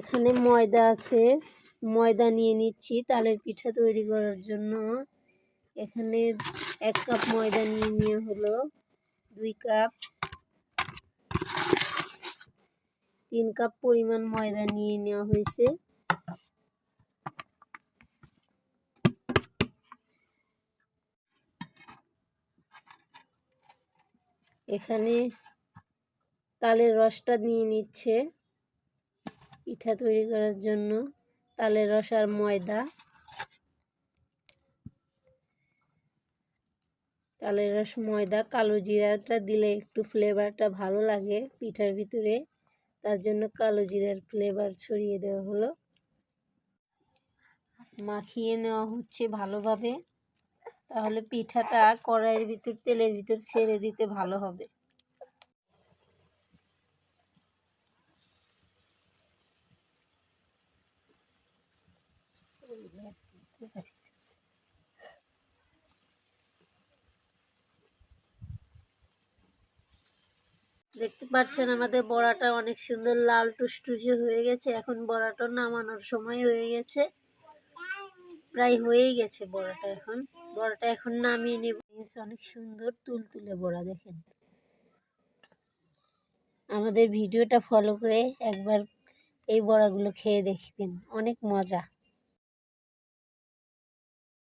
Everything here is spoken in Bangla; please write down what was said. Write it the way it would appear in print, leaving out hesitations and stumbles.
এখানে ময়দা আছে, ময়দা নিয়ে নিচ্ছি তালের পিঠা তৈরি করার জন্য। এখানে 1 কাপ ময়দা নিয়ে হলো 2 কাপ, 3 কাপ পরিমাণ ময়দা নিয়ে নেওয়া হয়েছে। এখানে তালের রসটা নিয়ে নিচ্ছে পিঠা তৈরি করার জন্য। তালের রস আর ময়দা, তালের রস ময়দা, কালো জিরাটা দিলে একটু ফ্লেভারটা ভালো লাগে পিঠার ভিতরে, তার জন্য কালো জিরার ফ্লেভার ছড়িয়ে দেওয়া হলো। মাখিয়ে নেওয়া হচ্ছে ভালোভাবে, তাহলে পিঠাটা কড়াইয়ের ভিতর তেলের ভিতর ছেড়ে দিতে ভালো হবে। দেখতে পাচ্ছেন আমাদের বড়াটা অনেক সুন্দর লাল টুসটুসে হয়ে গেছে। এখন বড়াটা নামানোর সময় হয়ে গেছে, প্রায় হয়েই গেছে বড়াটা। বড়াটা এখন নামিয়ে নেব। অনেক সুন্দর তুলতুলে বড়া, দেখেন। আমাদের ভিডিওটা ফলো করে একবার এই বড়াগুলো খেয়ে দেখবেন, অনেক মজা।